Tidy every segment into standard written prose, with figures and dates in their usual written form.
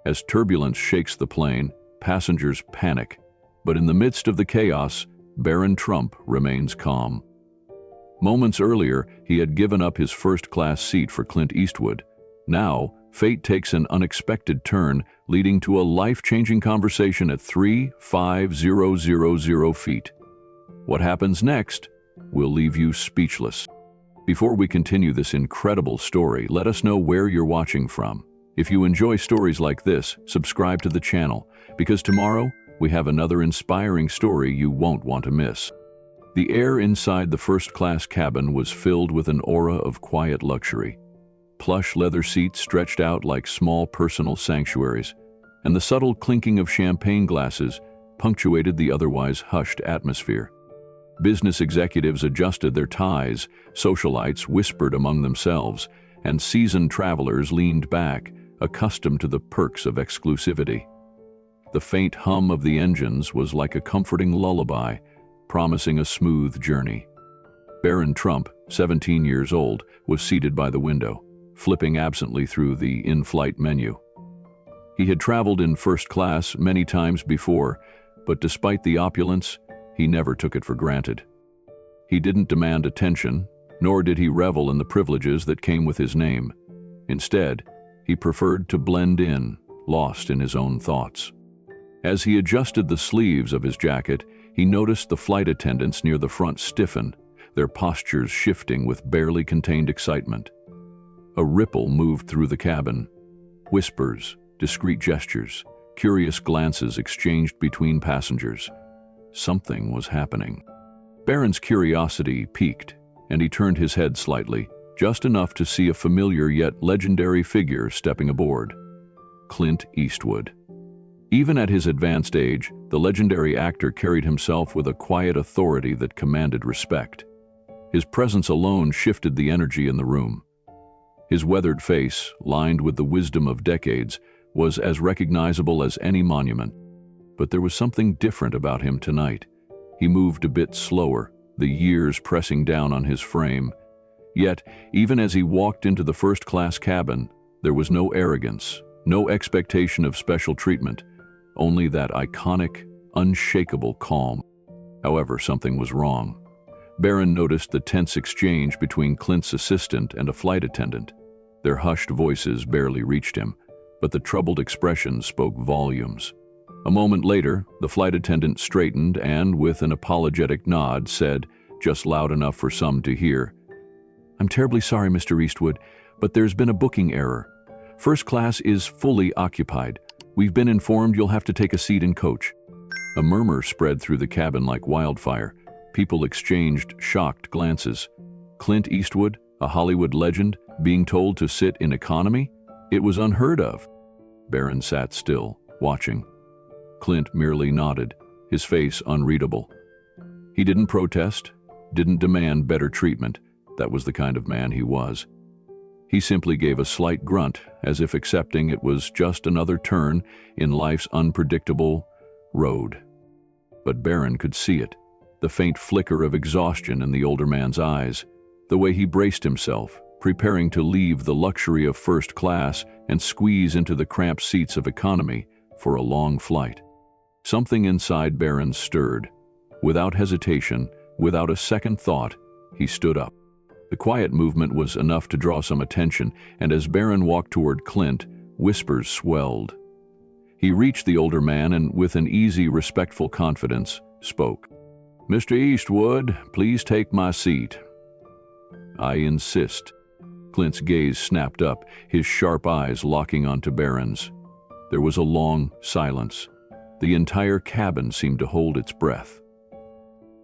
As turbulence shakes the plane, passengers panic. But in the midst of the chaos, Barron Trump remains calm. Moments earlier, he had given up his first-class seat for Clint Eastwood. Now, fate takes an unexpected turn, leading to a life-changing conversation at 3,5,000 feet. What happens next will leave you speechless. Before we continue this incredible story, let us know where you're watching from. If you enjoy stories like this, subscribe to the channel, because tomorrow we have another inspiring story you won't want to miss. The air inside the first-class cabin was filled with an aura of quiet luxury. Plush leather seats stretched out like small personal sanctuaries, and the subtle clinking of champagne glasses punctuated the otherwise hushed atmosphere. Business executives adjusted their ties, socialites whispered among themselves, and seasoned travelers leaned back, accustomed to the perks of exclusivity. The faint hum of the engines was like a comforting lullaby, promising a smooth journey. Barron Trump, 17 years old, was seated by the window, flipping absently through the in-flight menu. He had traveled in first class many times before, but despite the opulence, he never took it for granted. He didn't demand attention, nor did he revel in the privileges that came with his name. Instead, he preferred to blend in, lost in his own thoughts. As he adjusted the sleeves of his jacket, he noticed the flight attendants near the front stiffen, their postures shifting with barely contained excitement. A ripple moved through the cabin. Whispers, discreet gestures, curious glances exchanged between passengers. Something was happening. Barron's curiosity piqued, and he turned his head slightly, just enough to see a familiar yet legendary figure stepping aboard. Clint Eastwood. Even at his advanced age, the legendary actor carried himself with a quiet authority that commanded respect. His presence alone shifted the energy in the room. His weathered face, lined with the wisdom of decades, was as recognizable as any monument. But there was something different about him tonight. He moved a bit slower, the years pressing down on his frame. Yet, even as he walked into the first-class cabin, there was no arrogance, no expectation of special treatment, only that iconic, unshakable calm. However, something was wrong. Barron noticed the tense exchange between Clint's assistant and a flight attendant. Their hushed voices barely reached him, but the troubled expressions spoke volumes. A moment later, the flight attendant straightened and, with an apologetic nod, said, just loud enough for some to hear, "I'm terribly sorry, Mr. Eastwood, but there's been a booking error. First class is fully occupied. We've been informed you'll have to take a seat in coach." A murmur spread through the cabin like wildfire. People exchanged shocked glances. Clint Eastwood, a Hollywood legend, being told to sit in economy? It was unheard of. Barron sat still, watching. Clint merely nodded, his face unreadable. He didn't protest, didn't demand better treatment. That was the kind of man he was. He simply gave a slight grunt, as if accepting it was just another turn in life's unpredictable road. But Barron could see it, the faint flicker of exhaustion in the older man's eyes, the way he braced himself, preparing to leave the luxury of first class and squeeze into the cramped seats of economy for a long flight. Something inside Barron stirred. Without hesitation, without a second thought, he stood up. The quiet movement was enough to draw some attention, and as Barron walked toward Clint, whispers swelled. He reached the older man and, with an easy, respectful confidence, spoke. "Mr. Eastwood, please take my seat." "I insist." Clint's gaze snapped up, his sharp eyes locking onto Barron's. There was a long silence. The entire cabin seemed to hold its breath.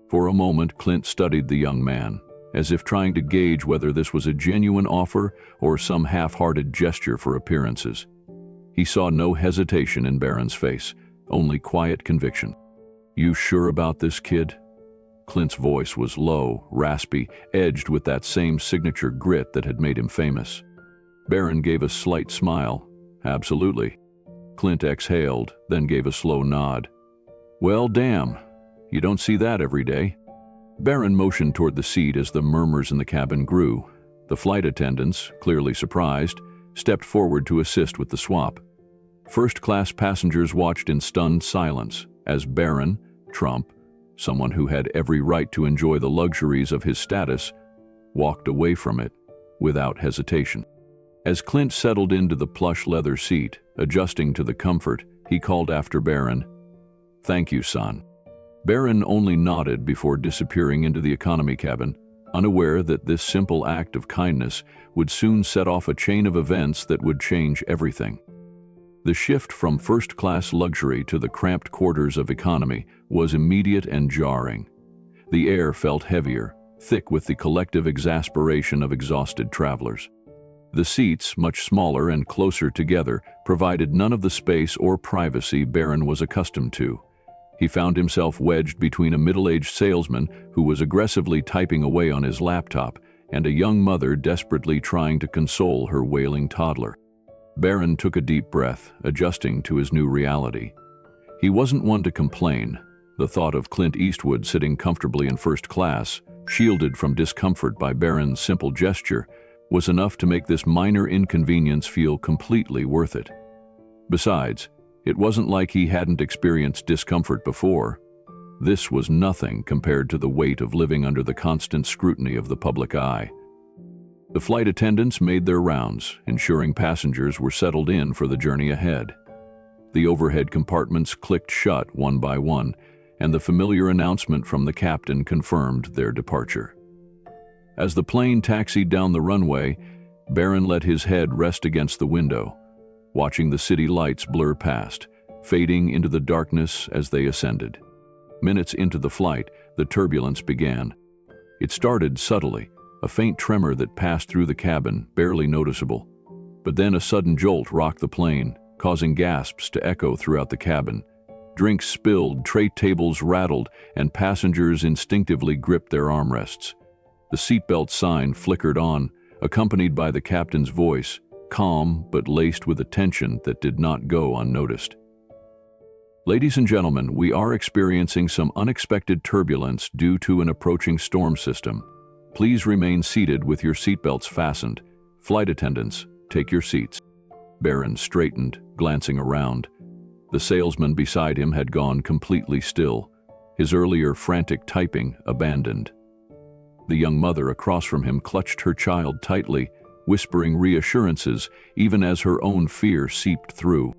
For a moment, Clint studied the young man, as if trying to gauge whether this was a genuine offer or some half-hearted gesture for appearances. He saw no hesitation in Barron's face, only quiet conviction. "You sure about this, kid?" Clint's voice was low, raspy, edged with that same signature grit that had made him famous. Barron gave a slight smile. "Absolutely." Clint exhaled, then gave a slow nod. "Well, damn. You don't see that every day." Barron motioned toward the seat as the murmurs in the cabin grew. The flight attendants, clearly surprised, stepped forward to assist with the swap. First-class passengers watched in stunned silence as Barron, Trump, someone who had every right to enjoy the luxuries of his status, walked away from it without hesitation. As Clint settled into the plush leather seat, adjusting to the comfort, he called after Barron, "Thank you, son." Barron only nodded before disappearing into the economy cabin, unaware that this simple act of kindness would soon set off a chain of events that would change everything. The shift from first-class luxury to the cramped quarters of economy was immediate and jarring. The air felt heavier, thick with the collective exasperation of exhausted travelers. The seats, much smaller and closer together, provided none of the space or privacy Barron was accustomed to. He found himself wedged between a middle-aged salesman who was aggressively typing away on his laptop and a young mother desperately trying to console her wailing toddler. Barron took a deep breath, adjusting to his new reality. He wasn't one to complain. The thought of Clint Eastwood sitting comfortably in first class, shielded from discomfort by Barron's simple gesture, was enough to make this minor inconvenience feel completely worth it. Besides, it wasn't like he hadn't experienced discomfort before. This was nothing compared to the weight of living under the constant scrutiny of the public eye. The flight attendants made their rounds, ensuring passengers were settled in for the journey ahead. The overhead compartments clicked shut one by one, and the familiar announcement from the captain confirmed their departure. As the plane taxied down the runway, Barron let his head rest against the window, watching the city lights blur past, fading into the darkness as they ascended. Minutes into the flight, the turbulence began. It started subtly, a faint tremor that passed through the cabin, barely noticeable. But then a sudden jolt rocked the plane, causing gasps to echo throughout the cabin. Drinks spilled, tray tables rattled, and passengers instinctively gripped their armrests. The seatbelt sign flickered on, accompanied by the captain's voice, calm but laced with a tension that did not go unnoticed. "Ladies and gentlemen, we are experiencing some unexpected turbulence due to an approaching storm system. Please remain seated with your seatbelts fastened. Flight attendants, take your seats." Barron straightened, glancing around. The salesman beside him had gone completely still, his earlier frantic typing abandoned. The young mother across from him clutched her child tightly, whispering reassurances even as her own fear seeped through.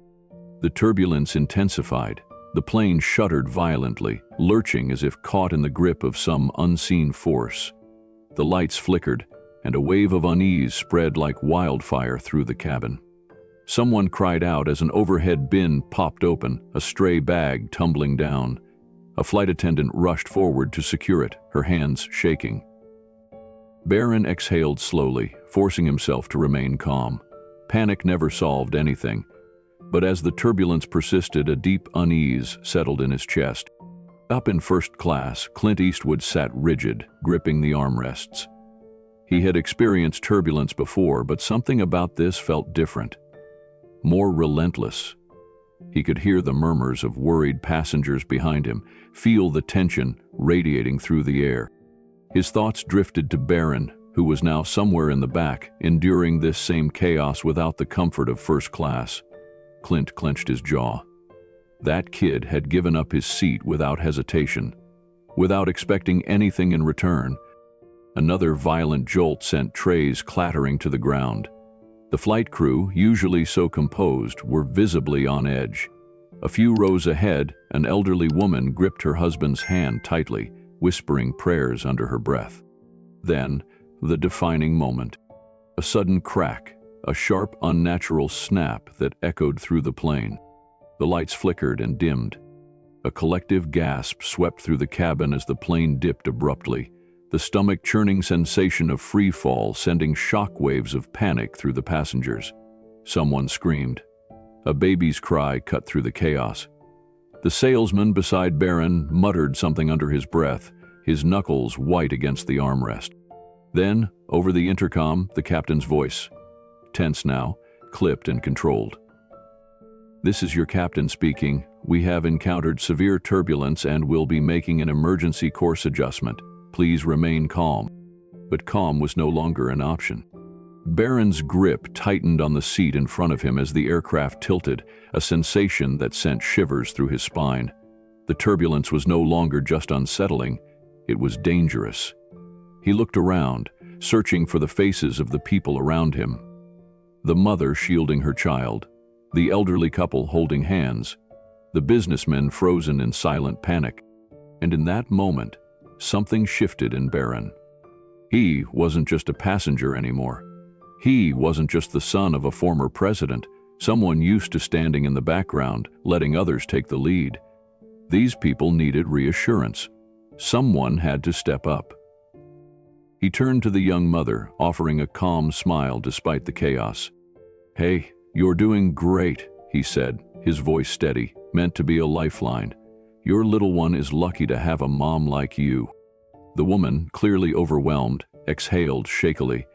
The turbulence intensified. The plane shuddered violently, lurching as if caught in the grip of some unseen force. The lights flickered, and a wave of unease spread like wildfire through the cabin. Someone cried out as an overhead bin popped open, a stray bag tumbling down. A flight attendant rushed forward to secure it, her hands shaking. Barron exhaled slowly, forcing himself to remain calm. Panic never solved anything, but as the turbulence persisted, a deep unease settled in his chest. Up in first class, Clint Eastwood sat rigid, gripping the armrests. He had experienced turbulence before, but something about this felt different, more relentless. He could hear the murmurs of worried passengers behind him, feel the tension radiating through the air. His thoughts drifted to Barron, who was now somewhere in the back, enduring this same chaos without the comfort of first class. Clint clenched his jaw. That kid had given up his seat without hesitation, without expecting anything in return. Another violent jolt sent trays clattering to the ground. The flight crew, usually so composed, were visibly on edge. A few rows ahead, an elderly woman gripped her husband's hand tightly, whispering prayers under her breath. Then, the defining moment. A sudden crack, a sharp, unnatural snap that echoed through the plane. The lights flickered and dimmed. A collective gasp swept through the cabin as the plane dipped abruptly, the stomach-churning sensation of free fall sending shock waves of panic through the passengers. Someone screamed. A baby's cry cut through the chaos. The salesman beside Barron muttered something under his breath, his knuckles white against the armrest. Then, over the intercom, the captain's voice. Tense now, clipped and controlled. "This is your captain speaking. We have encountered severe turbulence and will be making an emergency course adjustment. Please remain calm." But calm was no longer an option. Barron's grip tightened on the seat in front of him as the aircraft tilted, a sensation that sent shivers through his spine. The turbulence was no longer just unsettling, it was dangerous. He looked around, searching for the faces of the people around him. The mother shielding her child, the elderly couple holding hands, the businessmen frozen in silent panic. And in that moment, something shifted in Barron. He wasn't just a passenger anymore. He wasn't just the son of a former president, someone used to standing in the background, letting others take the lead. These people needed reassurance. Someone had to step up. He turned to the young mother, offering a calm smile despite the chaos. "Hey, you're doing great," he said, his voice steady, meant to be a lifeline. "Your little one is lucky to have a mom like you." The woman, clearly overwhelmed, exhaled shakily.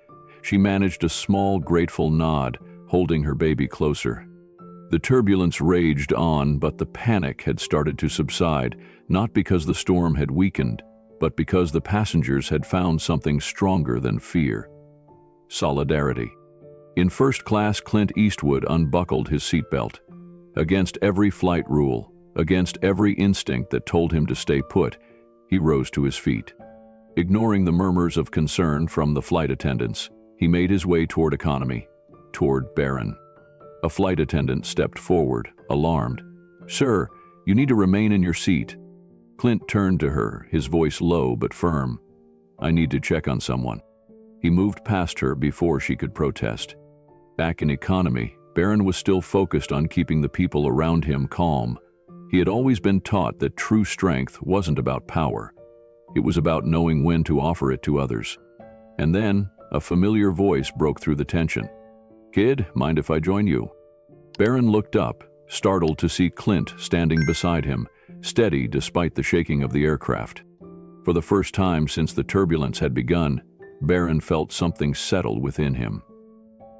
She managed a small, grateful nod, holding her baby closer. The turbulence raged on, but the panic had started to subside, not because the storm had weakened, but because the passengers had found something stronger than fear. Solidarity. In first class, Clint Eastwood unbuckled his seatbelt. Against every flight rule, against every instinct that told him to stay put, he rose to his feet. Ignoring the murmurs of concern from the flight attendants, he made his way toward economy, toward Barron. A flight attendant stepped forward, alarmed. "Sir, you need to remain in your seat." Clint turned to her, his voice low but firm. "I need to check on someone." He moved past her before she could protest. Back in economy, Barron was still focused on keeping the people around him calm. He had always been taught that true strength wasn't about power. It was about knowing when to offer it to others. And then, a familiar voice broke through the tension. "Kid, mind if I join you?" Barron looked up, startled to see Clint standing beside him, steady despite the shaking of the aircraft. For the first time since the turbulence had begun, Barron felt something settle within him.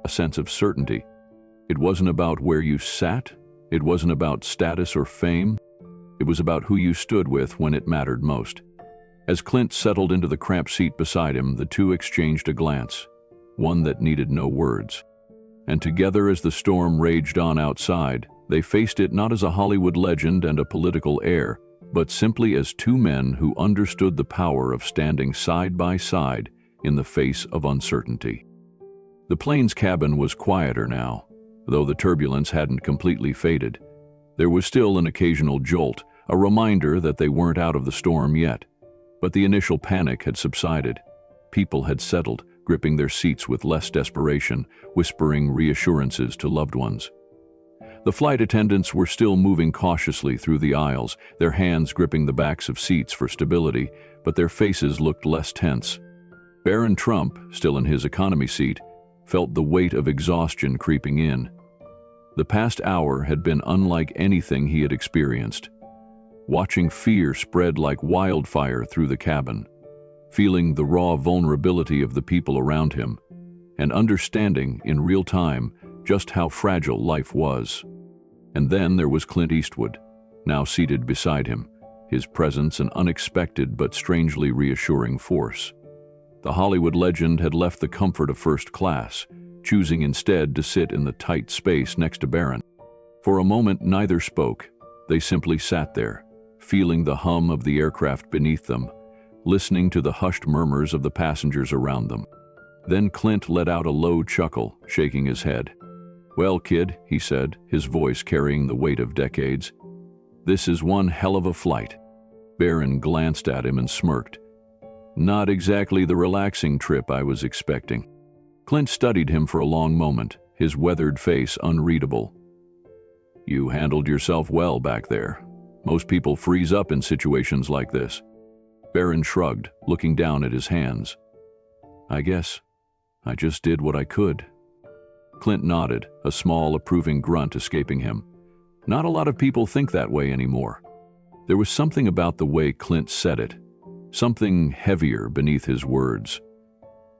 A sense of certainty. It wasn't about where you sat, it wasn't about status or fame, it was about who you stood with when it mattered most. As Clint settled into the cramped seat beside him, the two exchanged a glance, one that needed no words. And together, as the storm raged on outside, they faced it not as a Hollywood legend and a political heir, but simply as two men who understood the power of standing side by side in the face of uncertainty. The plane's cabin was quieter now, though the turbulence hadn't completely faded. There was still an occasional jolt, a reminder that they weren't out of the storm yet. But the initial panic had subsided. People had settled, gripping their seats with less desperation, whispering reassurances to loved ones. The flight attendants were still moving cautiously through the aisles, their hands gripping the backs of seats for stability, but their faces looked less tense. Barron Trump, still in his economy seat, felt the weight of exhaustion creeping in. The past hour had been unlike anything he had experienced. Watching fear spread like wildfire through the cabin, feeling the raw vulnerability of the people around him, and understanding in real time just how fragile life was. And then there was Clint Eastwood, now seated beside him, his presence an unexpected but strangely reassuring force. The Hollywood legend had left the comfort of first class, choosing instead to sit in the tight space next to Barron. For a moment, neither spoke. They simply sat there, feeling the hum of the aircraft beneath them, listening to the hushed murmurs of the passengers around them. Then Clint let out a low chuckle, shaking his head. "Well, kid," he said, his voice carrying the weight of decades, "this is one hell of a flight." Barron glanced at him and smirked. "Not exactly the relaxing trip I was expecting." Clint studied him for a long moment, his weathered face unreadable. "You handled yourself well back there. Most people freeze up in situations like this." Barron shrugged, looking down at his hands. "I guess I just did what I could." Clint nodded, a small, approving grunt escaping him. Not a lot of people think that way anymore. There was something about the way Clint said it, something heavier beneath his words.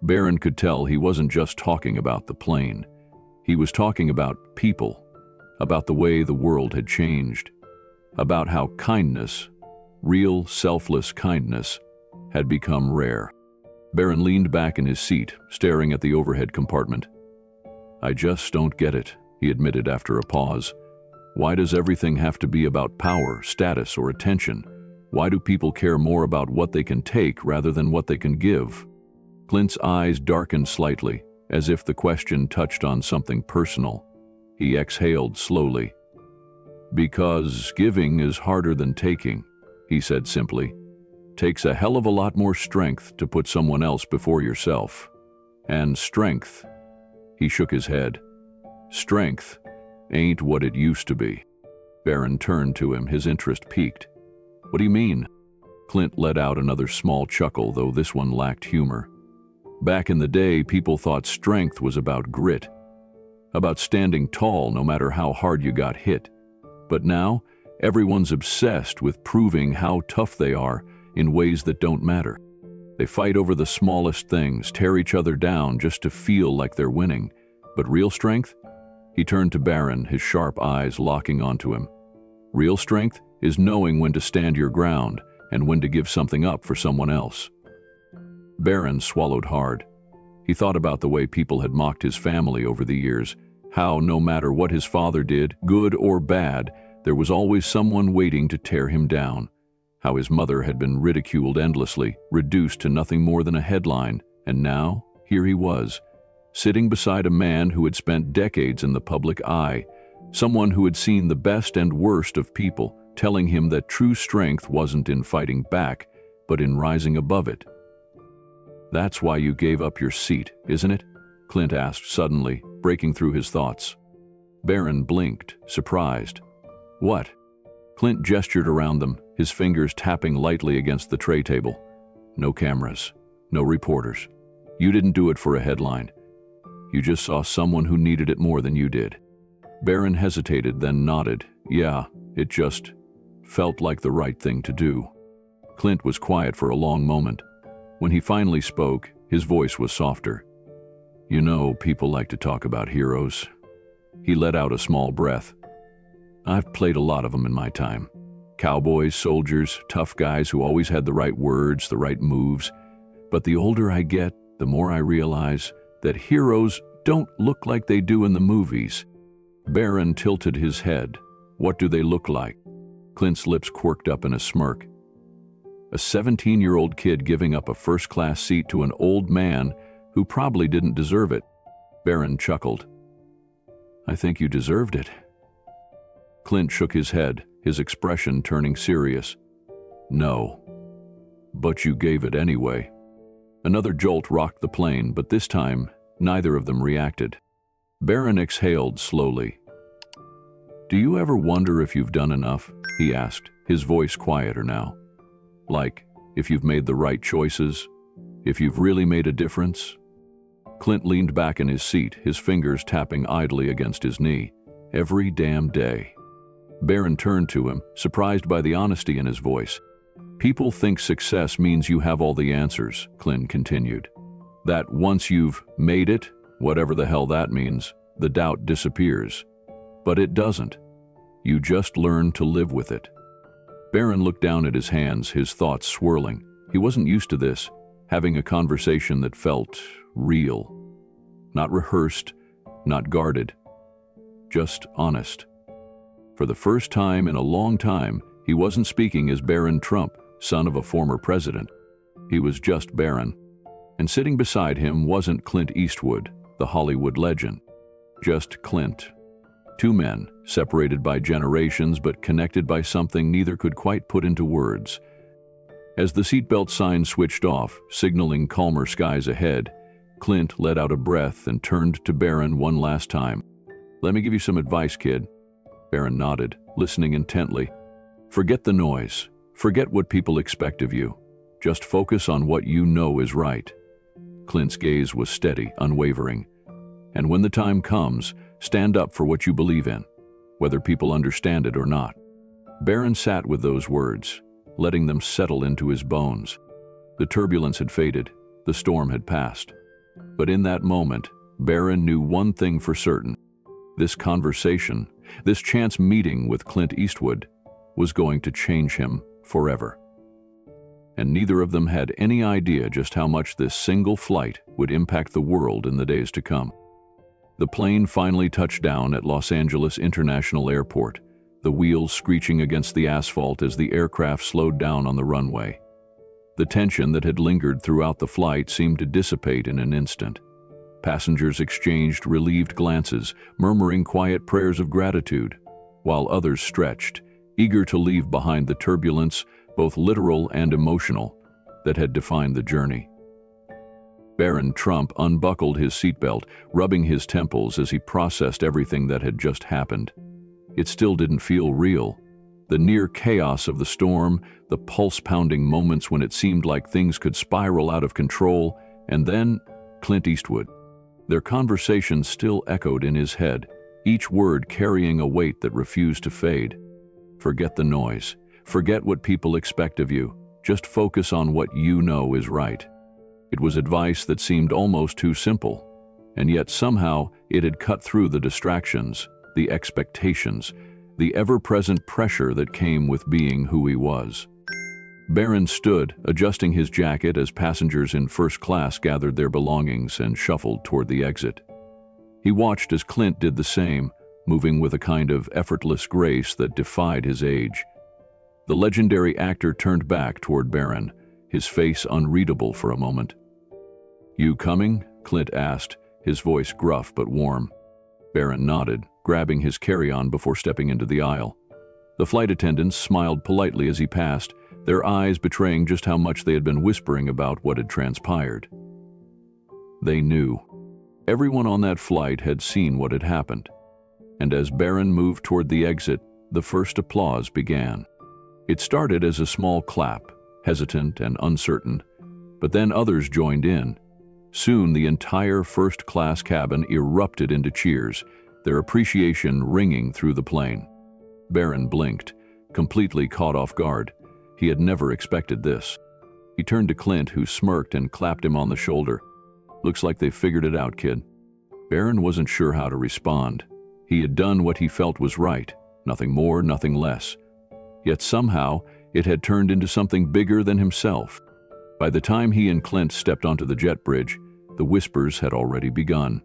Barron could tell he wasn't just talking about the plane. He was talking about people, about the way the world had changed, about how kindness, real selfless kindness, had become rare. Barron leaned back in his seat, staring at the overhead compartment. "I just don't get it," he admitted after a pause. "Why does everything have to be about power, status, or attention? Why do people care more about what they can take rather than what they can give?" Clint's eyes darkened slightly, as if the question touched on something personal. He exhaled slowly. "Because giving is harder than taking," he said simply. "Takes a hell of a lot more strength to put someone else before yourself. And strength," he shook his head, "strength ain't what it used to be." Barron turned to him, his interest piqued. "What do you mean?" Clint let out another small chuckle, though this one lacked humor. "Back in the day, people thought strength was about grit, about standing tall no matter how hard you got hit. But now, everyone's obsessed with proving how tough they are in ways that don't matter. They fight over the smallest things, tear each other down just to feel like they're winning. But real strength?" He turned to Barron, his sharp eyes locking onto him. "Real strength is knowing when to stand your ground and when to give something up for someone else." Barron swallowed hard. He thought about the way people had mocked his family over the years, how no matter what his father did, good or bad, there was always someone waiting to tear him down. How his mother had been ridiculed endlessly, reduced to nothing more than a headline, and now, here he was, sitting beside a man who had spent decades in the public eye, someone who had seen the best and worst of people, telling him that true strength wasn't in fighting back, but in rising above it. "That's why you gave up your seat, isn't it?" Clint asked suddenly, breaking through his thoughts. Barron blinked, surprised. "What?" Clint gestured around them, his fingers tapping lightly against the tray table. "No cameras, no reporters. You didn't do it for a headline. You just saw someone who needed it more than you did." Barron hesitated, then nodded. "Yeah, it just felt like the right thing to do." Clint was quiet for a long moment. When he finally spoke, his voice was softer. "You know, people like to talk about heroes." He let out a small breath. "I've played a lot of them in my time. Cowboys, soldiers, tough guys who always had the right words, the right moves. But the older I get, the more I realize that heroes don't look like they do in the movies." Barron tilted his head. "What do they look like?" Clint's lips quirked up in a smirk. "A 17-year-old kid giving up a first-class seat to an old man who probably didn't deserve it." Barron chuckled. "I think you deserved it." Clint shook his head, his expression turning serious. "No. But you gave it anyway." Another jolt rocked the plane, but this time, neither of them reacted. Barron exhaled slowly. "Do you ever wonder if you've done enough?" he asked, his voice quieter now. "Like, if you've made the right choices? If you've really made a difference?" Clint leaned back in his seat, his fingers tapping idly against his knee. "Every damn day." Barron turned to him, surprised by the honesty in his voice. "People think success means you have all the answers," Clint continued. "That once you've made it, whatever the hell that means, the doubt disappears. But it doesn't. You just learn to live with it." Barron looked down at his hands, his thoughts swirling. He wasn't used to this, having a conversation that felt real. Not rehearsed, not guarded. Just honest. For the first time in a long time, he wasn't speaking as Barron Trump, son of a former president. He was just Barron. And sitting beside him wasn't Clint Eastwood, the Hollywood legend. Just Clint. Two men, separated by generations but connected by something neither could quite put into words. As the seatbelt sign switched off, signaling calmer skies ahead, Clint let out a breath and turned to Barron one last time. "Let me give you some advice, kid." Barron nodded, listening intently. "Forget the noise. Forget what people expect of you. Just focus on what you know is right." Clint's gaze was steady, unwavering. "And when the time comes, stand up for what you believe in, whether people understand it or not." Barron sat with those words, letting them settle into his bones. The turbulence had faded, the storm had passed. But in that moment, Barron knew one thing for certain. This conversation, this chance meeting with Clint Eastwood, was going to change him forever. and neither of them had any idea just how much this single flight would impact the world in the days to come. The plane finally touched down at Los Angeles International Airport, the wheels screeching against the asphalt as the aircraft slowed down on the runway. The tension that had lingered throughout the flight seemed to dissipate in an instant. Passengers exchanged relieved glances, murmuring quiet prayers of gratitude, while others stretched, eager to leave behind the turbulence, both literal and emotional, that had defined the journey. Barron Trump unbuckled his seatbelt, rubbing his temples as he processed everything that had just happened. It still didn't feel real. The near chaos of the storm, the pulse-pounding moments when it seemed like things could spiral out of control, and then Clint Eastwood. Their conversation still echoed in his head, each word carrying a weight that refused to fade. Forget the noise. Forget what people expect of you. Just focus on what you know is right. It was advice that seemed almost too simple, and yet somehow it had cut through the distractions, the expectations, the ever-present pressure that came with being who he was. Barron stood, adjusting his jacket as passengers in first class gathered their belongings and shuffled toward the exit. He watched as Clint did the same, moving with a kind of effortless grace that defied his age. The legendary actor turned back toward Barron, his face unreadable for a moment. "You coming?" Clint asked, his voice gruff but warm. Barron nodded, grabbing his carry-on before stepping into the aisle. The flight attendants smiled politely as he passed, their eyes betraying just how much they had been whispering about what had transpired. They knew. Everyone on that flight had seen what had happened. And as Barron moved toward the exit, the first applause began. It started as a small clap, hesitant and uncertain, but then others joined in. Soon the entire first-class cabin erupted into cheers, their appreciation ringing through the plane. Barron blinked, completely caught off guard. He had never expected this. He turned to Clint, who smirked and clapped him on the shoulder. "Looks like they figured it out, kid." Barron wasn't sure how to respond. He had done what he felt was right, nothing more, nothing less. Yet somehow, it had turned into something bigger than himself. By the time he and Clint stepped onto the jet bridge, the whispers had already begun.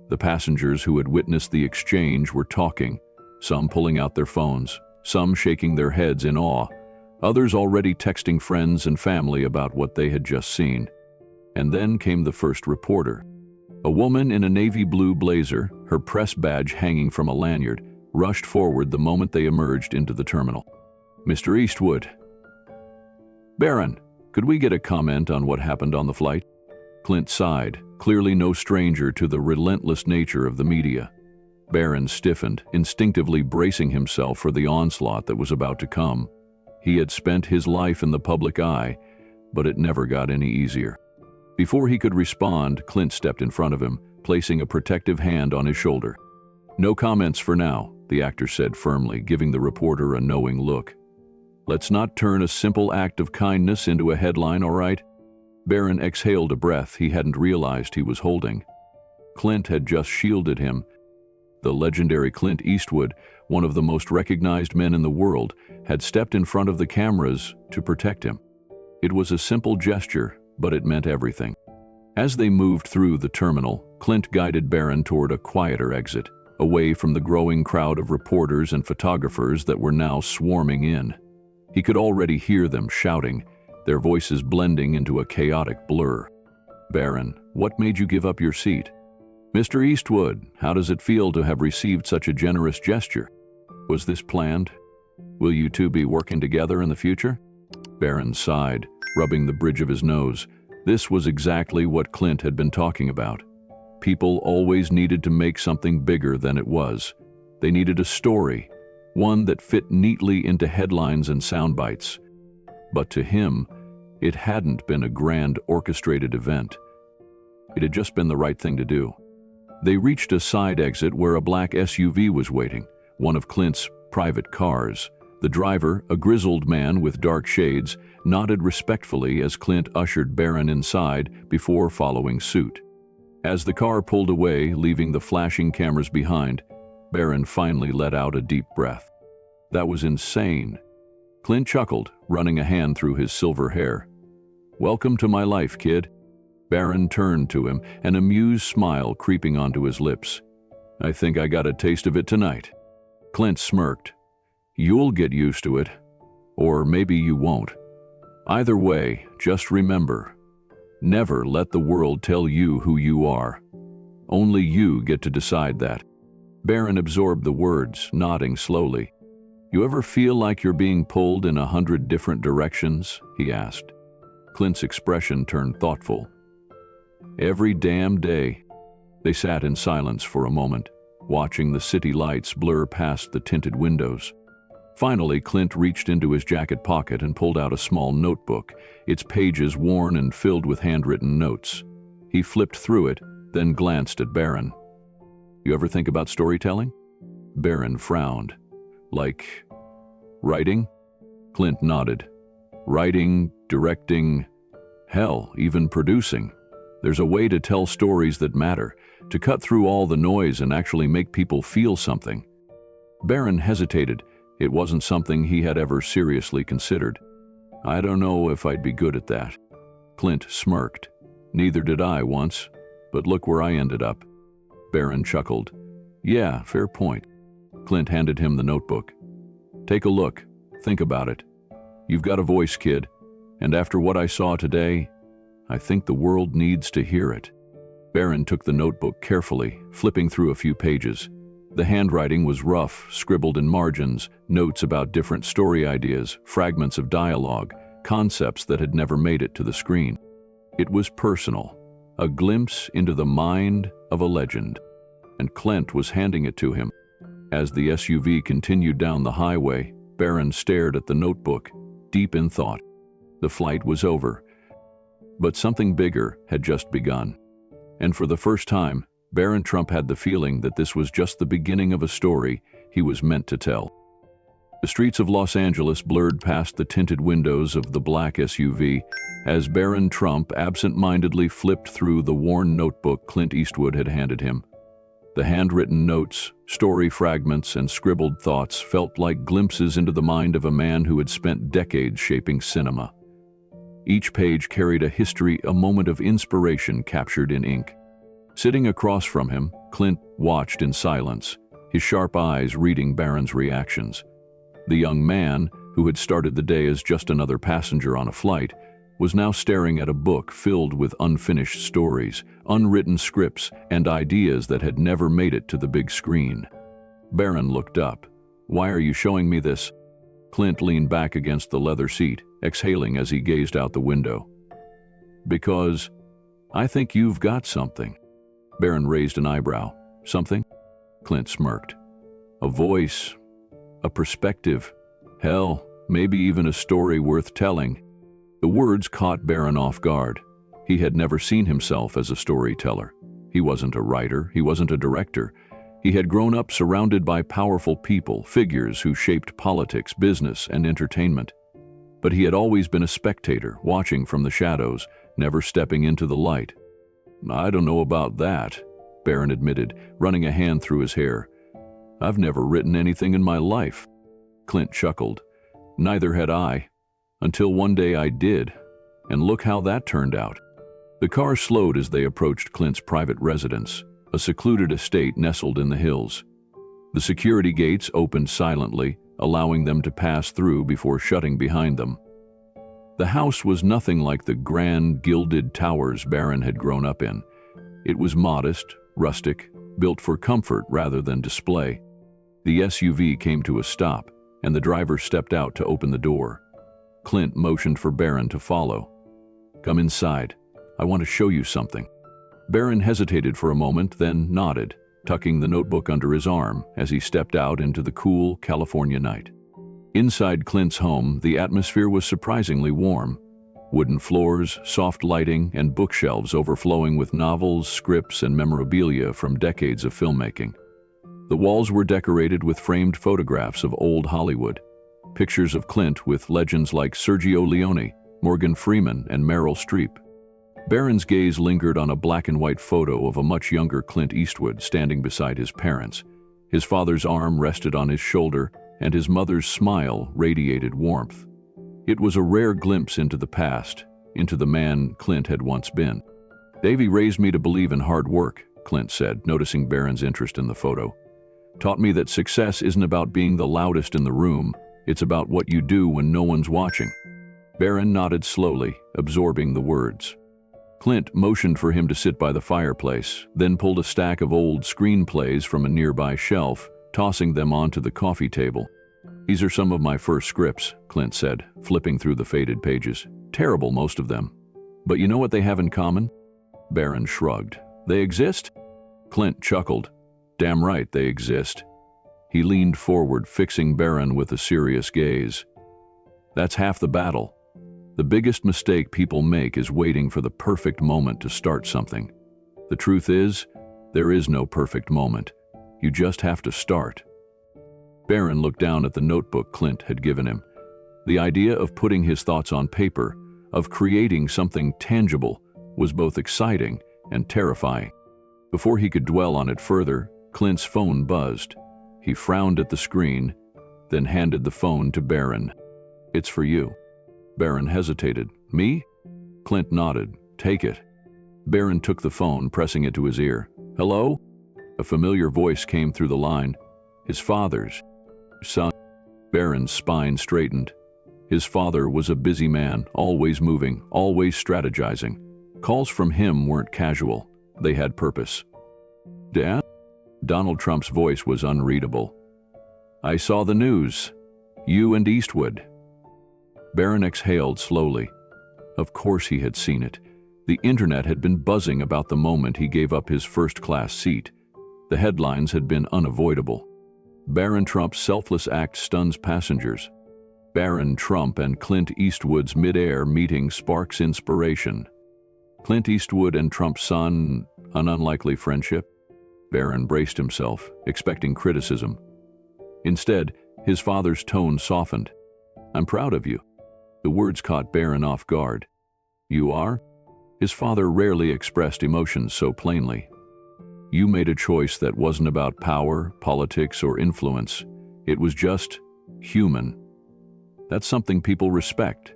The passengers who had witnessed the exchange were talking, some pulling out their phones, some shaking their heads in awe, others already texting friends and family about what they had just seen. And then came the first reporter. A woman in a navy blue blazer, her press badge hanging from a lanyard, rushed forward the moment they emerged into the terminal. "Mr. Eastwood." "Barron, could we get a comment on what happened on the flight?" Clint sighed, clearly no stranger to the relentless nature of the media. Barron stiffened, instinctively bracing himself for the onslaught that was about to come. He had spent his life in the public eye, but it never got any easier. Before he could respond, Clint stepped in front of him, placing a protective hand on his shoulder. "No comments for now," the actor said firmly, giving the reporter a knowing look. "Let's not turn a simple act of kindness into a headline, all right?" Barron exhaled a breath he hadn't realized he was holding. Clint had just shielded him. The legendary Clint Eastwood, one of the most recognized men in the world, had stepped in front of the cameras to protect him. It was a simple gesture, but it meant everything. As they moved through the terminal, Clint guided Barron toward a quieter exit, away from the growing crowd of reporters and photographers that were now swarming in. He could already hear them shouting, their voices blending into a chaotic blur. "Barron, what made you give up your seat?" "Mr. Eastwood, how does it feel to have received such a generous gesture? Was this planned? Will you two be working together in the future?" Barron sighed, rubbing the bridge of his nose. This was exactly what Clint had been talking about. People always needed to make something bigger than it was. They needed a story, one that fit neatly into headlines and sound bites. But to him, it hadn't been a grand orchestrated event. It had just been the right thing to do. They reached a side exit where a black SUV was waiting, one of Clint's private cars. The driver, a grizzled man with dark shades, nodded respectfully as Clint ushered Barron inside before following suit. As the car pulled away, leaving the flashing cameras behind, Barron finally let out a deep breath. That was insane. Clint chuckled, running a hand through his silver hair. "Welcome to my life, kid." Barron turned to him, an amused smile creeping onto his lips. "I think I got a taste of it tonight." Clint smirked. "You'll get used to it. Or maybe you won't. Either way, just remember, never let the world tell you who you are. Only you get to decide that." Barron absorbed the words, nodding slowly. "You ever feel like you're being pulled in 100 different directions?" he asked. Clint's expression turned thoughtful. "Every damn day." They sat in silence for a moment, watching the city lights blur past the tinted windows. Finally, Clint reached into his jacket pocket and pulled out a small notebook, its pages worn and filled with handwritten notes. He flipped through it, then glanced at Barron. "You ever think about storytelling?" Barron frowned. "Like writing?" Clint nodded. "Writing, directing, hell, even producing. There's a way to tell stories that matter, to cut through all the noise and actually make people feel something." Barron hesitated. It wasn't something he had ever seriously considered. "I don't know if I'd be good at that." Clint smirked. "Neither did I once, but look where I ended up." Barron chuckled. "Yeah, fair point." Clint handed him the notebook. "Take a look. Think about it. You've got a voice, kid, and after what I saw today, I think the world needs to hear it." Barron took the notebook carefully, flipping through a few pages. The handwriting was rough, scribbled in margins, notes about different story ideas, fragments of dialogue, concepts that had never made it to the screen. It was personal, a glimpse into the mind of a legend, and Clint was handing it to him. As the SUV continued down the highway, Barron stared at the notebook, deep in thought. The flight was over, but something bigger had just begun. And for the first time, Barron Trump had the feeling that this was just the beginning of a story he was meant to tell. The streets of Los Angeles blurred past the tinted windows of the black SUV as Barron Trump absent-mindedly flipped through the worn notebook Clint Eastwood had handed him. The handwritten notes, story fragments, and scribbled thoughts felt like glimpses into the mind of a man who had spent decades shaping cinema. Each page carried a history, a moment of inspiration captured in ink. Sitting across from him, Clint watched in silence, his sharp eyes reading Barron's reactions. The young man, who had started the day as just another passenger on a flight, was now staring at a book filled with unfinished stories, unwritten scripts, and ideas that had never made it to the big screen. Barron looked up. "Why are you showing me this?" Clint leaned back against the leather seat, exhaling as he gazed out the window. "Because I think you've got something." Barron raised an eyebrow. "Something?" Clint smirked. "A voice, a perspective, hell, maybe even a story worth telling." The words caught Barron off guard. He had never seen himself as a storyteller. He wasn't a writer, he wasn't a director. He had grown up surrounded by powerful people, figures who shaped politics, business, and entertainment. But he had always been a spectator, watching from the shadows, never stepping into the light. "I don't know about that," Barron admitted, running a hand through his hair. "I've never written anything in my life." Clint chuckled. "Neither had I. Until one day I did, and look how that turned out." The car slowed as they approached Clint's private residence, a secluded estate nestled in the hills. The security gates opened silently, allowing them to pass through before shutting behind them. The house was nothing like the grand, gilded towers Barron had grown up in. It was modest, rustic, built for comfort rather than display. The SUV came to a stop, and the driver stepped out to open the door. Clint motioned for Barron to follow. "Come inside. I want to show you something." Barron hesitated for a moment, then nodded, tucking the notebook under his arm as he stepped out into the cool California night. Inside Clint's home, the atmosphere was surprisingly warm. Wooden floors, soft lighting, and bookshelves overflowing with novels, scripts, and memorabilia from decades of filmmaking. The walls were decorated with framed photographs of old Hollywood, pictures of Clint with legends like Sergio Leone, Morgan Freeman, and Meryl Streep. Barron's gaze lingered on a black-and-white photo of a much younger Clint Eastwood standing beside his parents. His father's arm rested on his shoulder, and his mother's smile radiated warmth. It was a rare glimpse into the past, into the man Clint had once been. "Davy raised me to believe in hard work," Clint said, noticing Barron's interest in the photo. "Taught me that success isn't about being the loudest in the room, it's about what you do when no one's watching." Barron nodded slowly, absorbing the words. Clint motioned for him to sit by the fireplace, then pulled a stack of old screenplays from a nearby shelf, tossing them onto the coffee table. "These are some of my first scripts," Clint said, flipping through the faded pages. "Terrible, most of them. But you know what they have in common?" Barron shrugged. "They exist?" Clint chuckled. "Damn right, they exist." He leaned forward, fixing Barron with a serious gaze. "That's half the battle. The biggest mistake people make is waiting for the perfect moment to start something. The truth is, there is no perfect moment. You just have to start." Barron looked down at the notebook Clint had given him. The idea of putting his thoughts on paper, of creating something tangible, was both exciting and terrifying. Before he could dwell on it further, Clint's phone buzzed. He frowned at the screen, then handed the phone to Barron. "It's for you." Barron hesitated. "Me?" Clint nodded. "Take it." Barron took the phone, pressing it to his ear. "Hello?" A familiar voice came through the line. His father's. "Son." Barron's spine straightened. His father was a busy man, always moving, always strategizing. Calls from him weren't casual. They had purpose. "Dad?" Donald Trump's voice was unreadable. "I saw the news. You and Eastwood." Barron exhaled slowly. Of course he had seen it. The internet had been buzzing about the moment he gave up his first-class seat. The headlines had been unavoidable. Barron Trump's selfless act stuns passengers. Barron Trump and Clint Eastwood's mid-air meeting sparks inspiration. Clint Eastwood and Trump's son, an unlikely friendship? Barron braced himself, expecting criticism. Instead, his father's tone softened. "I'm proud of you." The words caught Barron off guard. "You are?" His father rarely expressed emotions so plainly. "You made a choice that wasn't about power, politics, or influence. It was just human. That's something people respect."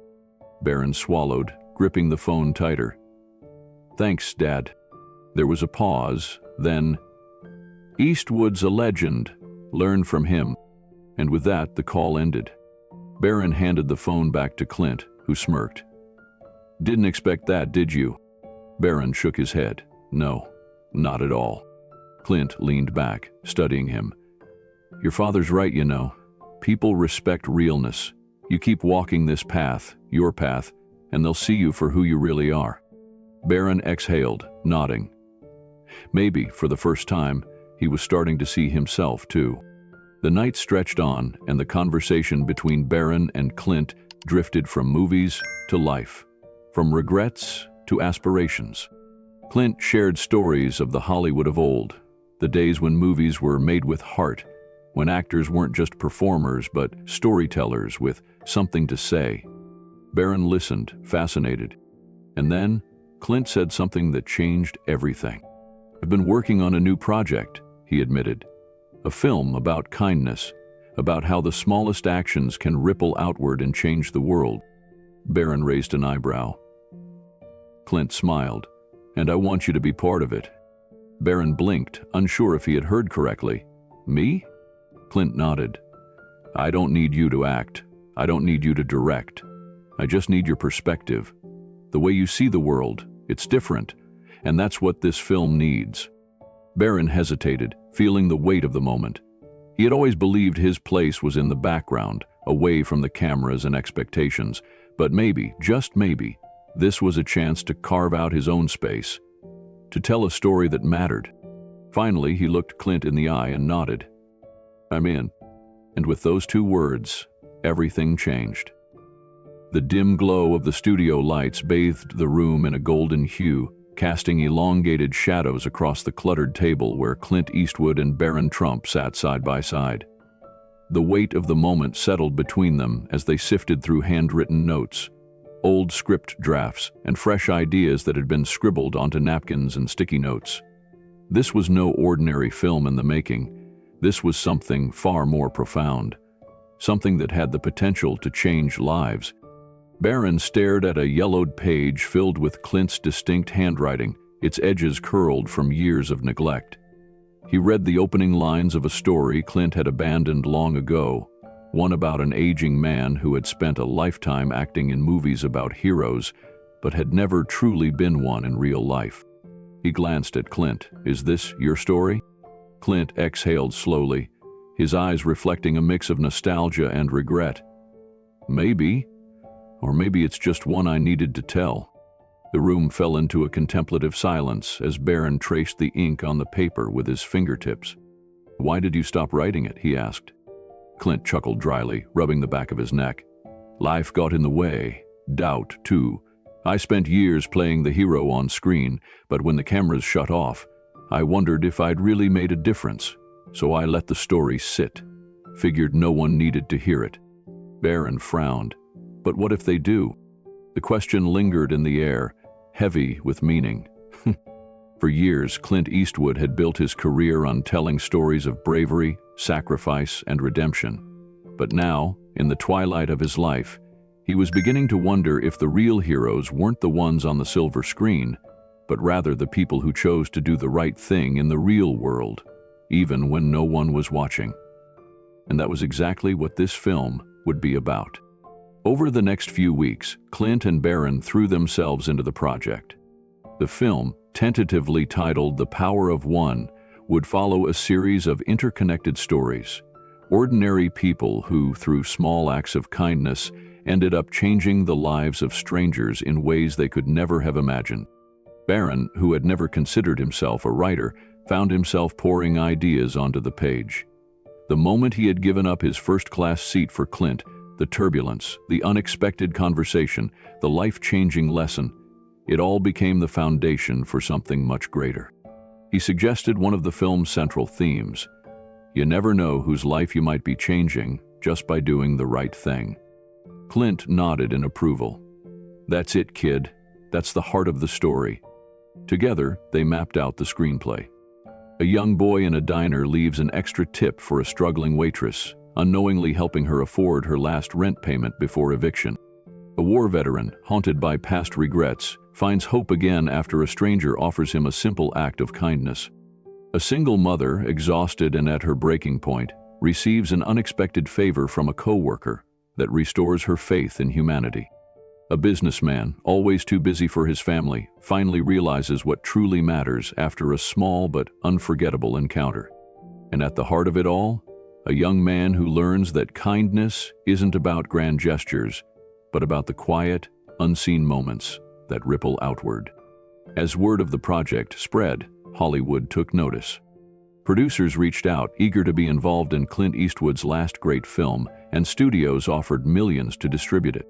Barron swallowed, gripping the phone tighter. "Thanks, Dad." There was a pause, then, "Eastwood's a legend. Learn from him." And with that, the call ended. Barron handed the phone back to Clint, who smirked. "Didn't expect that, did you?" Barron shook his head. "No, not at all." Clint leaned back, studying him. "Your father's right, you know. People respect realness. You keep walking this path, your path, and they'll see you for who you really are." Barron exhaled, nodding. Maybe, for the first time, he was starting to see himself, too. The night stretched on, and the conversation between Barron and Clint drifted from movies to life, from regrets to aspirations. Clint shared stories of the Hollywood of old, the days when movies were made with heart, when actors weren't just performers but storytellers with something to say. Barron listened, fascinated. And then, Clint said something that changed everything. "I've been working on a new project," he admitted. "A film about kindness, about how the smallest actions can ripple outward and change the world." Barron raised an eyebrow. Clint smiled. "And I want you to be part of it." Barron blinked, unsure if he had heard correctly. "Me?" Clint nodded. "I don't need you to act. I don't need you to direct. I just need your perspective. The way you see the world, it's different, and that's what this film needs." Barron hesitated, feeling the weight of the moment. He had always believed his place was in the background, away from the cameras and expectations, but maybe, just maybe, this was a chance to carve out his own space, to tell a story that mattered. Finally, he looked Clint in the eye and nodded. "I'm in." And with those two words, everything changed. The dim glow of the studio lights bathed the room in a golden hue, casting elongated shadows across the cluttered table where Clint Eastwood and Barron Trump sat side by side. The weight of the moment settled between them as they sifted through handwritten notes, old script drafts, and fresh ideas that had been scribbled onto napkins and sticky notes. This was no ordinary film in the making. This was something far more profound. something that had the potential to change lives. Barron stared at a yellowed page filled with Clint's distinct handwriting, its edges curled from years of neglect. He read the opening lines of a story Clint had abandoned long ago, one about an aging man who had spent a lifetime acting in movies about heroes, but had never truly been one in real life. He glanced at Clint. "Is this your story?" Clint exhaled slowly, his eyes reflecting a mix of nostalgia and regret. "Maybe. Or maybe it's just one I needed to tell." The room fell into a contemplative silence as Barron traced the ink on the paper with his fingertips. "Why did you stop writing it?" he asked. Clint chuckled dryly, rubbing the back of his neck. "Life got in the way. Doubt, too. I spent years playing the hero on screen, but when the cameras shut off, I wondered if I'd really made a difference. So I let the story sit. Figured no one needed to hear it." Barron frowned. "But what if they do?" The question lingered in the air, heavy with meaning. For years, Clint Eastwood had built his career on telling stories of bravery, sacrifice, and redemption. But now, in the twilight of his life, he was beginning to wonder if the real heroes weren't the ones on the silver screen, but rather the people who chose to do the right thing in the real world, even when no one was watching. And that was exactly what this film would be about. Over the next few weeks, Clint and Barron threw themselves into the project. The film, tentatively titled The Power of One, would follow a series of interconnected stories. Ordinary people who, through small acts of kindness, ended up changing the lives of strangers in ways they could never have imagined. Barron, who had never considered himself a writer, found himself pouring ideas onto the page. The moment he had given up his first-class seat for Clint, the turbulence, the unexpected conversation, the life-changing lesson, it all became the foundation for something much greater. He suggested one of the film's central themes: you never know whose life you might be changing just by doing the right thing. Clint nodded in approval. "That's it, kid. That's the heart of the story." Together, they mapped out the screenplay. A young boy in a diner leaves an extra tip for a struggling waitress, unknowingly helping her afford her last rent payment before eviction. A war veteran, haunted by past regrets, finds hope again after a stranger offers him a simple act of kindness. A single mother, exhausted and at her breaking point, receives an unexpected favor from a coworker that restores her faith in humanity. A businessman, always too busy for his family, finally realizes what truly matters after a small but unforgettable encounter. And at the heart of it all, a young man who learns that kindness isn't about grand gestures, but about the quiet, unseen moments that ripple outward. As word of the project spread, Hollywood took notice. Producers reached out, eager to be involved in Clint Eastwood's last great film, and studios offered millions to distribute it.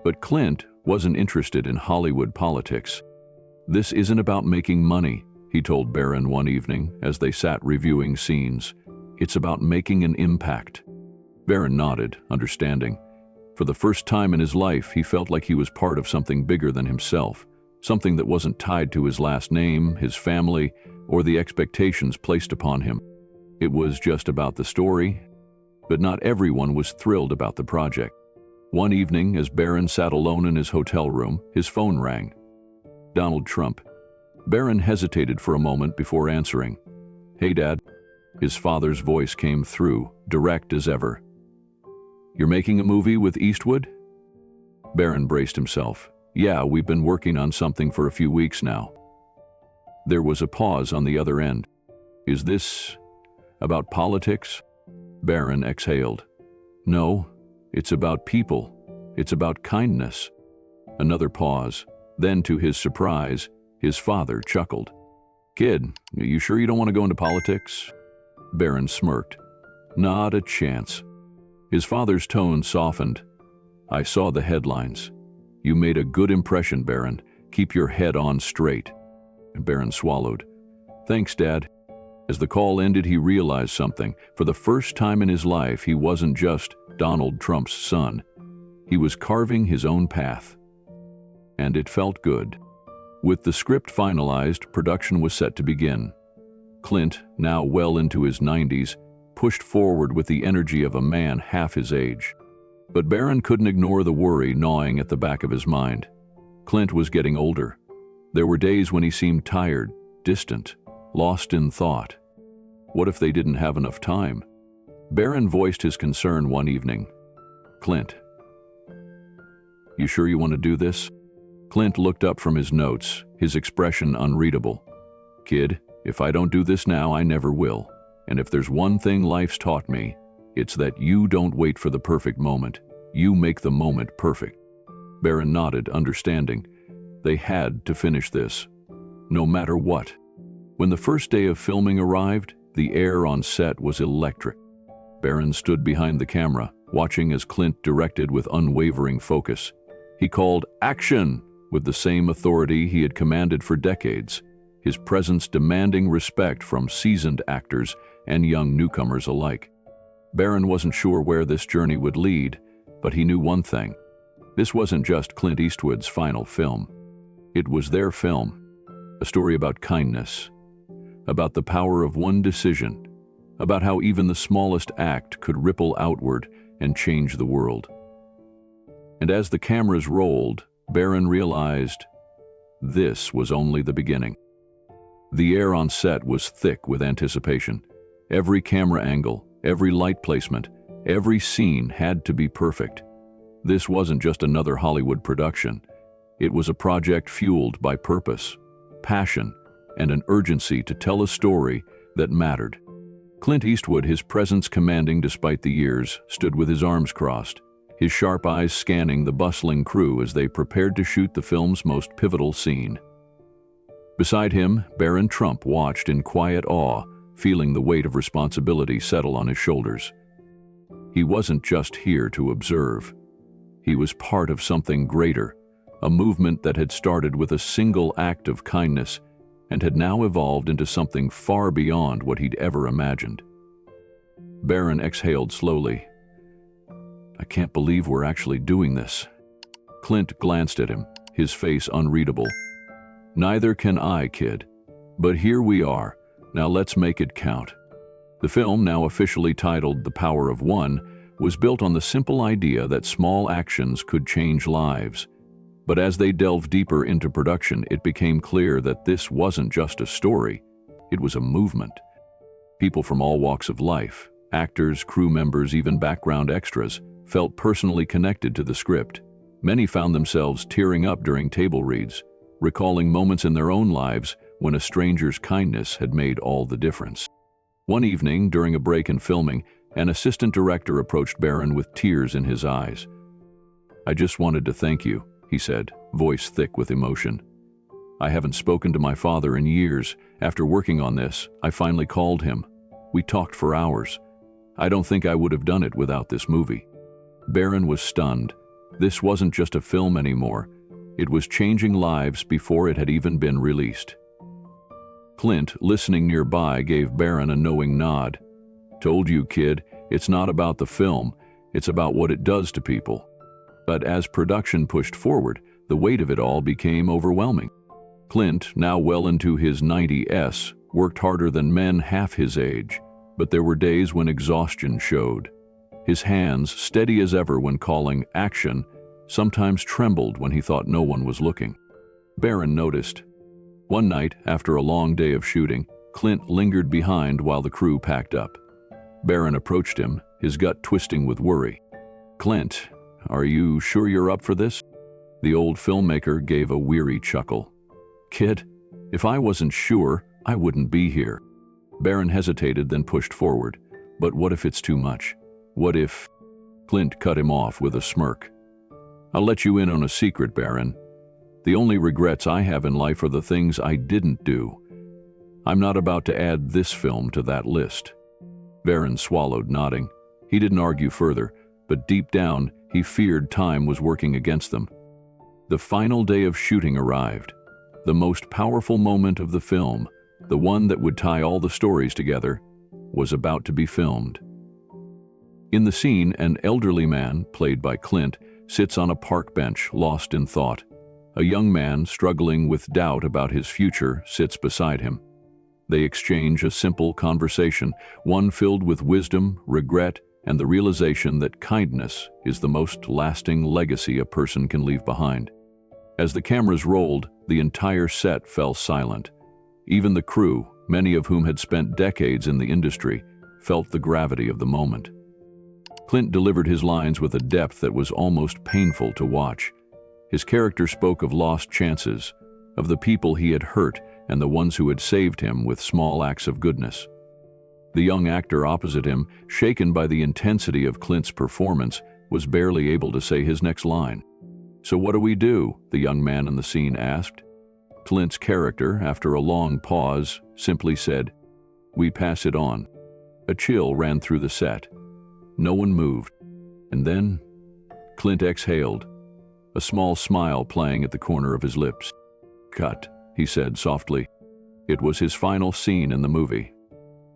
But Clint wasn't interested in Hollywood politics. "This isn't about making money," he told Barron one evening as they sat reviewing scenes. "It's about making an impact." Barron nodded, understanding. For the first time in his life, he felt like he was part of something bigger than himself, something that wasn't tied to his last name, his family, or the expectations placed upon him. It was just about the story. But not everyone was thrilled about the project. One evening, as Barron sat alone in his hotel room, his phone rang. Donald Trump. Barron hesitated for a moment before answering. "Hey, Dad." His father's voice came through, direct as ever. "You're making a movie with Eastwood?" Barron braced himself. "Yeah, we've been working on something for a few weeks now." There was a pause on the other end. "Is this about politics?" Barron exhaled. "No, it's about people. It's about kindness." Another pause. Then, to his surprise, his father chuckled. "Kid, you sure you don't want to go into politics?" Barron smirked. "Not a chance." His father's tone softened. "I saw the headlines. You made a good impression, Barron. Keep your head on straight." Barron swallowed. "Thanks, Dad." As the call ended, he realized something. For the first time in his life, he wasn't just Donald Trump's son. He was carving his own path. And it felt good. With the script finalized, production was set to begin. Clint, now well into his 90s, pushed forward with the energy of a man half his age. But Barron couldn't ignore the worry gnawing at the back of his mind. Clint was getting older. There were days when he seemed tired, distant, lost in thought. What if they didn't have enough time? Barron voiced his concern one evening. "Clint, you sure you want to do this?" Clint looked up from his notes, his expression unreadable. "Kid, if I don't do this now, I never will. And if there's one thing life's taught me, it's that you don't wait for the perfect moment. You make the moment perfect." Barron nodded, understanding. They had to finish this, no matter what. When the first day of filming arrived, the air on set was electric. Barron stood behind the camera, watching as Clint directed with unwavering focus. He called "Action!" with the same authority he had commanded for decades, his presence demanding respect from seasoned actors and young newcomers alike. Barron wasn't sure where this journey would lead, but he knew one thing. This wasn't just Clint Eastwood's final film. It was their film, a story about kindness, about the power of one decision, about how even the smallest act could ripple outward and change the world. And as the cameras rolled, Barron realized this was only the beginning. The air on set was thick with anticipation. Every camera angle, every light placement, every scene had to be perfect. This wasn't just another Hollywood production. It was a project fueled by purpose, passion, and an urgency to tell a story that mattered. Clint Eastwood, his presence commanding despite the years, stood with his arms crossed, his sharp eyes scanning the bustling crew as they prepared to shoot the film's most pivotal scene. Beside him, Barron Trump watched in quiet awe, feeling the weight of responsibility settle on his shoulders. He wasn't just here to observe. He was part of something greater, a movement that had started with a single act of kindness and had now evolved into something far beyond what he'd ever imagined. Barron exhaled slowly. "I can't believe we're actually doing this." Clint glanced at him, his face unreadable. "Neither can I, kid. But here we are. Now let's make it count." The film, now officially titled The Power of One, was built on the simple idea that small actions could change lives. But as they delved deeper into production, it became clear that this wasn't just a story, it was a movement. People from all walks of life, actors, crew members, even background extras, felt personally connected to the script. Many found themselves tearing up during table reads, recalling moments in their own lives when a stranger's kindness had made all the difference. One evening, during a break in filming, an assistant director approached Barron with tears in his eyes. "I just wanted to thank you," he said, voice thick with emotion. "I haven't spoken to my father in years. After working on this, I finally called him. We talked for hours. I don't think I would have done it without this movie." Barron was stunned. This wasn't just a film anymore. It was changing lives before it had even been released. Clint, listening nearby, gave Barron a knowing nod. "Told you, kid, it's not about the film, it's about what it does to people." But as production pushed forward, the weight of it all became overwhelming. Clint, now well into his 90s, worked harder than men half his age, but there were days when exhaustion showed. His hands, steady as ever when calling action, sometimes trembled when he thought no one was looking. Barron noticed. One night, after a long day of shooting, Clint lingered behind while the crew packed up. Barron approached him, his gut twisting with worry. "Clint, are you sure you're up for this?" The old filmmaker gave a weary chuckle. "Kid, if I wasn't sure, I wouldn't be here." Barron hesitated, then pushed forward. "But what if it's too much? What if—" Clint cut him off with a smirk. "I'll let you in on a secret, Barron. The only regrets I have in life are the things I didn't do. I'm not about to add this film to that list." Barron swallowed, nodding. He didn't argue further, but deep down, he feared time was working against them. The final day of shooting arrived. The most powerful moment of the film, the one that would tie all the stories together, was about to be filmed. In the scene, an elderly man, played by Clint, sits on a park bench, lost in thought. A young man, struggling with doubt about his future, sits beside him. They exchange a simple conversation, one filled with wisdom, regret, and the realization that kindness is the most lasting legacy a person can leave behind. As the cameras rolled, the entire set fell silent. Even the crew, many of whom had spent decades in the industry, felt the gravity of the moment. Clint delivered his lines with a depth that was almost painful to watch. His character spoke of lost chances, of the people he had hurt and the ones who had saved him with small acts of goodness. The young actor opposite him, shaken by the intensity of Clint's performance, was barely able to say his next line. "So what do we do?" the young man in the scene asked. Clint's character, after a long pause, simply said, "We pass it on." A chill ran through the set. No one moved. And then, Clint exhaled, a small smile playing at the corner of his lips. "Cut," he said softly. It was his final scene in the movie.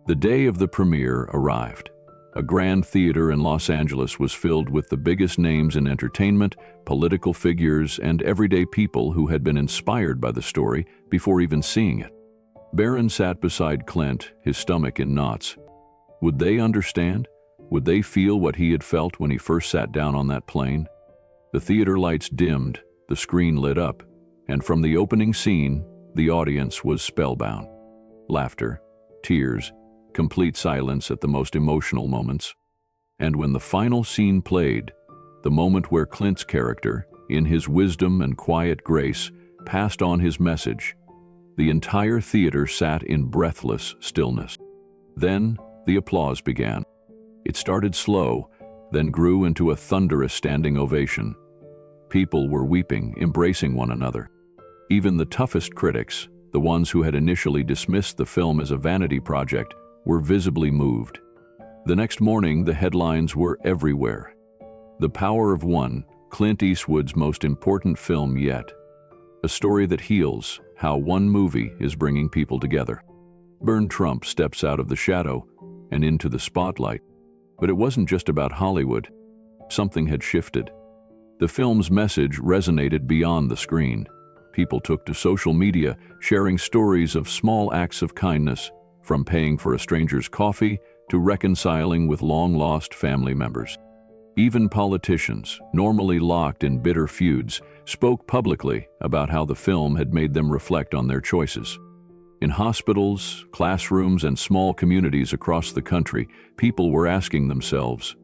The day of the premiere arrived. A grand theater in Los Angeles was filled with the biggest names in entertainment, political figures, and everyday people who had been inspired by the story before even seeing it. Barron sat beside Clint, his stomach in knots. Would they understand? Would they feel what he had felt when he first sat down on that plane? The theater lights dimmed, the screen lit up, and from the opening scene, the audience was spellbound. Laughter, tears, complete silence at the most emotional moments. And when the final scene played, the moment where Clint's character, in his wisdom and quiet grace, passed on his message, the entire theater sat in breathless stillness. Then the applause began. It started slow, then grew into a thunderous standing ovation. People were weeping, embracing one another. Even the toughest critics, the ones who had initially dismissed the film as a vanity project, were visibly moved. The next morning, the headlines were everywhere. The Power of One, Clint Eastwood's most important film yet. A story that heals how one movie is bringing people together. Barron Trump steps out of the shadow and into the spotlight. But it wasn't just about Hollywood. Something had shifted. The film's message resonated beyond the screen. People took to social media, sharing stories of small acts of kindness, from paying for a stranger's coffee to reconciling with long-lost family members. Even politicians, normally locked in bitter feuds, spoke publicly about how the film had made them reflect on their choices. In hospitals, classrooms, and small communities across the country, people were asking themselves,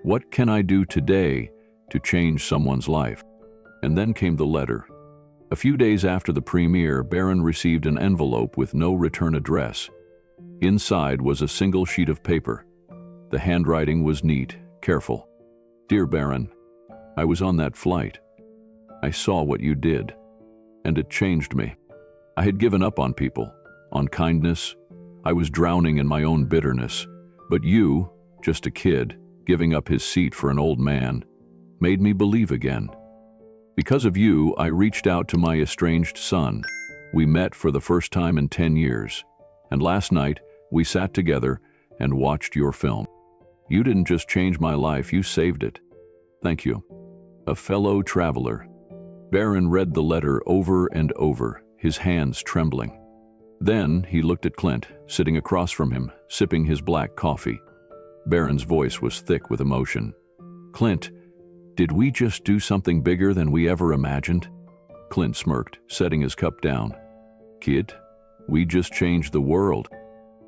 "What can I do today to change someone's life?" And then came the letter. A few days after the premiere, Barron received an envelope with no return address. Inside was a single sheet of paper. The handwriting was neat, careful. "Dear Barron, I was on that flight. I saw what you did, and it changed me. I had given up on people, on kindness. I was drowning in my own bitterness. But you, just a kid, giving up his seat for an old man, made me believe again. Because of you, I reached out to my estranged son. We met for the first time in 10 years. And last night, we sat together and watched your film. You didn't just change my life, you saved it. Thank you." A fellow traveler. Barron read the letter over and over, his hands trembling. Then he looked at Clint, sitting across from him, sipping his black coffee. Barron's voice was thick with emotion. "Clint, did we just do something bigger than we ever imagined?" Clint smirked, setting his cup down. "Kid, we just changed the world."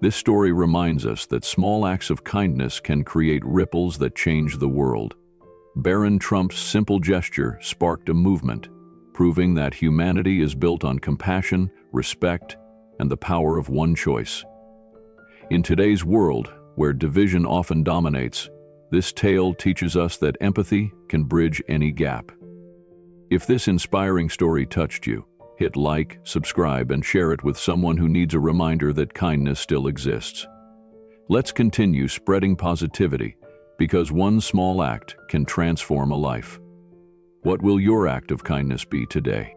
This story reminds us that small acts of kindness can create ripples that change the world. Barron Trump's simple gesture sparked a movement, proving that humanity is built on compassion, respect, and the power of one choice. In today's world, where division often dominates, this tale teaches us that empathy can bridge any gap. If this inspiring story touched you, hit like, subscribe, and share it with someone who needs a reminder that kindness still exists. Let's continue spreading positivity, because one small act can transform a life. What will your act of kindness be today?